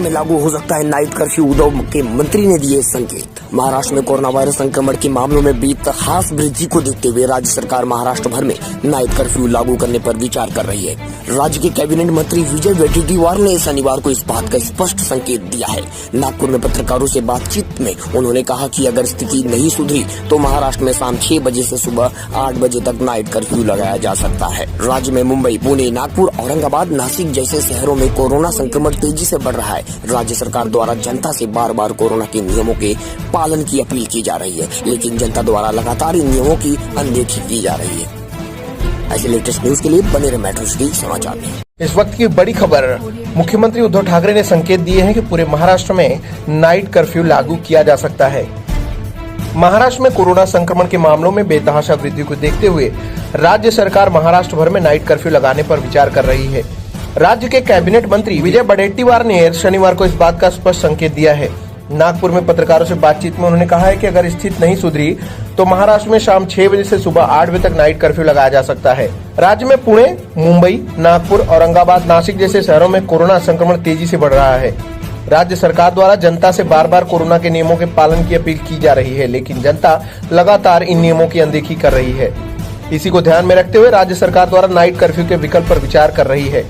में लागू हो सकता है नाइट कर्फ्यू, उद्धव मुख्यमंत्री ने दिए संकेत। महाराष्ट्र में कोरोना वायरस संक्रमण के मामलों में बीत खास वृद्धि को देखते हुए राज्य सरकार महाराष्ट्र भर में नाइट कर्फ्यू लागू करने पर विचार कर रही है। राज्य के कैबिनेट मंत्री विजय वडेट्टीवार ने शनिवार को इस बात का स्पष्ट संकेत दिया है। नागपुर में पत्रकारों से बातचीत में उन्होंने कहा कि अगर स्थिति नहीं सुधरी तो महाराष्ट्र में शाम 6 बजे से सुबह 8 बजे तक नाइट कर्फ्यू लगाया जा सकता है। राज्य में मुंबई, पुणे, नागपुर, औरंगाबाद, नासिक जैसे शहरों में कोरोना संक्रमण तेजी से बढ़ रहा है। राज्य सरकार द्वारा जनता से बार बार कोरोना के नियमों के पालन की अपील की जा रही है, लेकिन जनता द्वारा लगातार इन नियमों की अनदेखी की जा रही है। ऐसे लेटेस्ट न्यूज के लिए बने रहे मेट्रो सिटी समाचार में। इस वक्त की बड़ी खबर, मुख्यमंत्री उद्धव ठाकरे ने संकेत दिए हैं कि पूरे महाराष्ट्र में नाइट कर्फ्यू लागू किया जा सकता है। महाराष्ट्र में कोरोना संक्रमण के मामलों में बेतहाशा वृद्धि को देखते हुए राज्य सरकार महाराष्ट्र भर में नाइट कर्फ्यू लगाने पर विचार कर रही है। राज्य के कैबिनेट मंत्री विजय वडेट्टीवार ने शनिवार को इस बात का स्पष्ट संकेत दिया है। नागपुर में पत्रकारों से बातचीत में उन्होंने कहा है कि अगर स्थिति नहीं सुधरी तो महाराष्ट्र में शाम 6 बजे से सुबह 8 बजे तक नाइट कर्फ्यू लगाया जा सकता है। राज्य में पुणे, मुंबई, नागपुर, औरंगाबाद, नासिक जैसे शहरों में कोरोना संक्रमण तेजी से बढ़ रहा है। राज्य सरकार द्वारा जनता से बार बार कोरोना के नियमों के पालन की अपील की जा रही है, लेकिन जनता लगातार इन नियमों की अनदेखी कर रही है। इसी को ध्यान में रखते हुए राज्य सरकार द्वारा नाइट कर्फ्यू के विकल्प पर विचार कर रही है।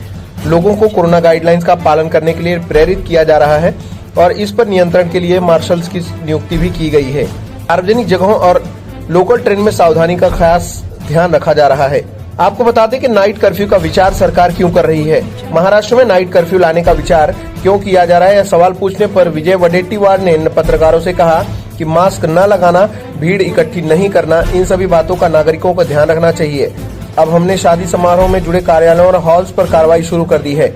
लोगों को कोरोना गाइडलाइंस का पालन करने के लिए प्रेरित किया जा रहा है और इस पर नियंत्रण के लिए मार्शल्स की नियुक्ति भी की गई है। सार्वजनिक जगहों और लोकल ट्रेन में सावधानी का खास ध्यान रखा जा रहा है। आपको बता दें कि नाइट कर्फ्यू का विचार सरकार क्यों कर रही है। महाराष्ट्र में नाइट कर्फ्यू लाने का विचार क्यों किया जा रहा है, यह सवाल पूछने पर विजय वडेट्टीवार ने पत्रकारों से कहा कि मास्क न लगाना, भीड़ इकट्ठी नहीं करना, इन सभी बातों का नागरिकों को ध्यान रखना चाहिए। अब हमने शादी समारोह में जुड़े कार्यालयों और हॉल्स पर कार्रवाई शुरू कर दी है।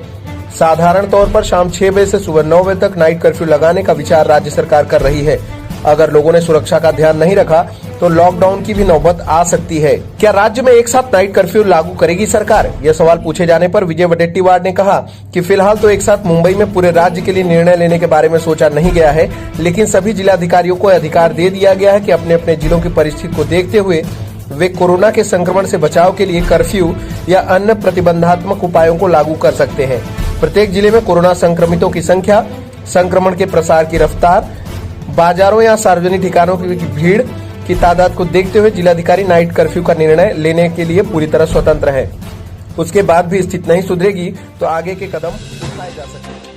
साधारण तौर पर शाम 6 बजे से सुबह 9 बजे तक नाइट कर्फ्यू लगाने का विचार राज्य सरकार कर रही है। अगर लोगों ने सुरक्षा का ध्यान नहीं रखा तो लॉकडाउन की भी नौबत आ सकती है। क्या राज्य में एक साथ नाइट कर्फ्यू लागू करेगी सरकार? यह सवाल पूछे जाने पर विजय वडेट्टीवार ने कहा कि फिलहाल तो एक साथ मुंबई में पूरे राज्य के लिए निर्णय लेने के बारे में सोचा नहीं गया है, लेकिन सभी जिलाधिकारियों को अधिकार दे दिया गया है कि अपने अपने जिलों की परिस्थिति को देखते हुए वे कोरोना के संक्रमण से बचाव के लिए कर्फ्यू या अन्य प्रतिबंधात्मक उपायों को लागू कर सकते हैं। प्रत्येक जिले में कोरोना संक्रमितों की संख्या, संक्रमण के प्रसार की रफ्तार, बाजारों या सार्वजनिक ठिकानों की भीड़ की तादाद को देखते हुए जिलाधिकारी नाइट कर्फ्यू का निर्णय लेने के लिए पूरी तरह स्वतंत्र है। उसके बाद भी स्थिति नहीं सुधरेगी तो आगे के कदम उठाए जा सकते हैं।